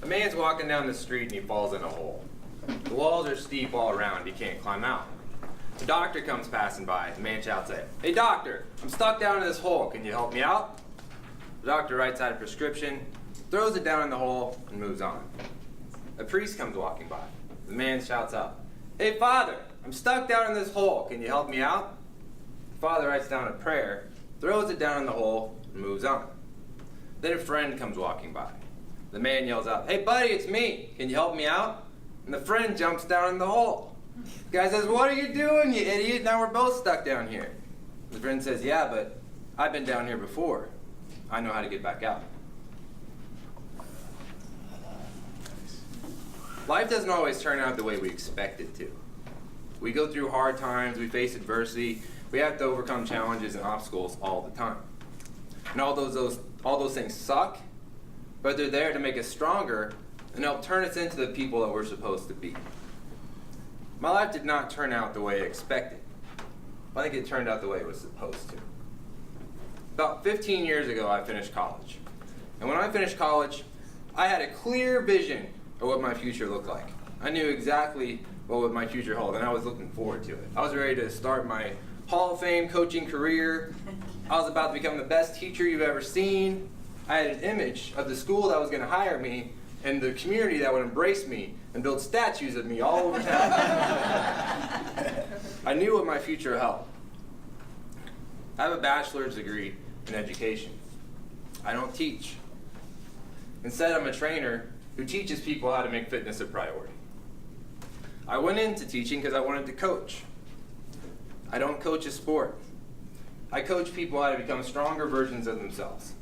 A man's walking down the street and he falls in a hole. The walls are steep all around, he can't climb out. The doctor comes passing by. The man shouts at him, "Hey doctor, I'm stuck down in this hole, can you help me out?" The doctor writes out a prescription, throws it down in the hole, and moves on. A priest comes walking by. The man shouts out, "Hey father, I'm stuck down in this hole, can you help me out?" The father writes down a prayer, throws it down in the hole, and moves on. Then a friend comes walking by. The man yells out, "Hey buddy, it's me, can you help me out?" And the friend jumps down in the hole. The guy says, "What are you doing, you idiot? Now we're both stuck down here." The friend says, "Yeah, but I've been down here before. I know how to get back out." Life doesn't always turn out the way we expect it to. We go through hard times, we face adversity, we have to overcome challenges and obstacles all the time. And all those things suck, but they're there to make us stronger and help turn us into the people that we're supposed to be. My life did not turn out the way I expected. I think it turned out the way it was supposed to. About 15 years ago, I finished college. And when I finished college, I had a clear vision of what my future looked like. I knew exactly what would my future hold, and I was looking forward to it. I was ready to start my Hall of Fame coaching career. I was about to become the best teacher you've ever seen. I had an image of the school that was going to hire me and the community that would embrace me and build statues of me all over town. I knew what my future held. I have a bachelor's degree in education. I don't teach. Instead, I'm a trainer who teaches people how to make fitness a priority. I went into teaching because I wanted to coach. I don't coach a sport. I coach people how to become stronger versions of themselves.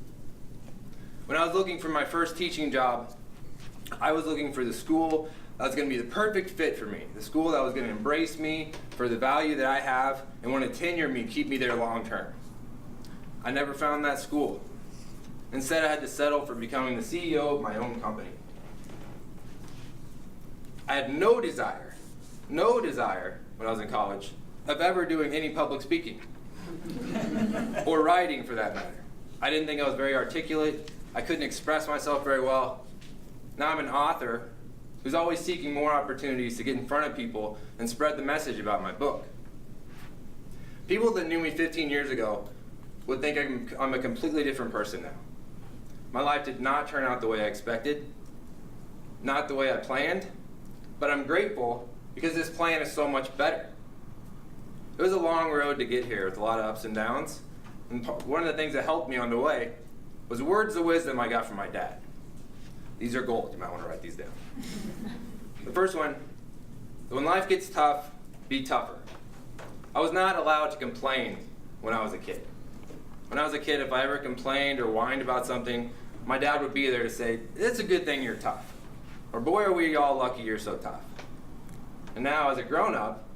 When I was looking for my first teaching job, I was looking for the school that was going to be the perfect fit for me, the school that was going to embrace me for the value that I have and want to tenure me, keep me there long term. I never found that school. Instead, I had to settle for becoming the CEO of my own company. I had no desire when I was in college of ever doing any public speaking or writing for that matter. I didn't think I was very articulate. I couldn't express myself very well. Now I'm an author who's always seeking more opportunities to get in front of people and spread the message about my book. People that knew me 15 years ago would think I'm a completely different person now. My life did not turn out the way I expected, not the way I planned, but I'm grateful because this plan is so much better. It was a long road to get here with a lot of ups and downs, and one of the things that helped me on the way was words of wisdom I got from my dad. These are gold, you might want to write these down. The first one, when life gets tough, be tougher. I was not allowed to complain when I was a kid. When I was a kid, if I ever complained or whined about something, my dad would be there to say, "It's a good thing you're tough." Or, "Boy, are we all lucky you're so tough." And now, as a grown-up,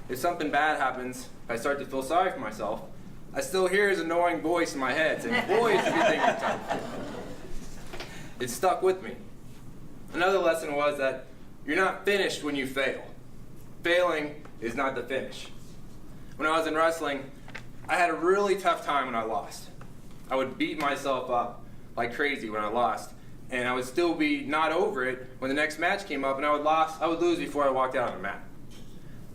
if something bad happens, if I start to feel sorry for myself, I still hear his annoying voice in my head saying, "Boy, it's a good thing you're tough." It stuck with me. Another lesson was that you're not finished when you fail. Failing is not the finish. When I was in wrestling, I had a really tough time when I lost. I would beat myself up like crazy when I lost, and I would still be not over it when the next match came up and I would lose before I walked out on the mat.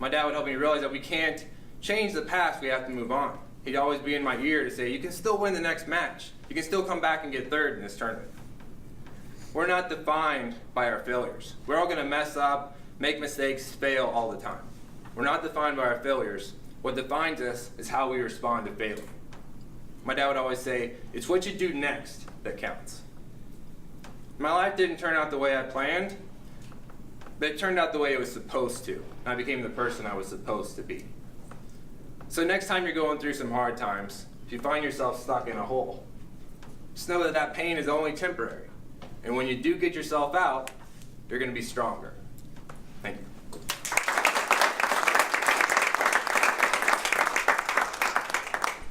My dad would help me realize that we can't change the past, we have to move on. He'd always be in my ear to say, "You can still win the next match. You can still come back and get third in this tournament." We're not defined by our failures. We're all going to mess up, make mistakes, fail all the time. We're not defined by our failures. What defines us is how we respond to failing. My dad would always say, "It's what you do next that counts." My life didn't turn out the way I planned, but it turned out the way it was supposed to. And I became the person I was supposed to be. So next time you're going through some hard times, if you find yourself stuck in a hole, just know that that pain is only temporary. And when you do get yourself out, you're going to be stronger. Thank you.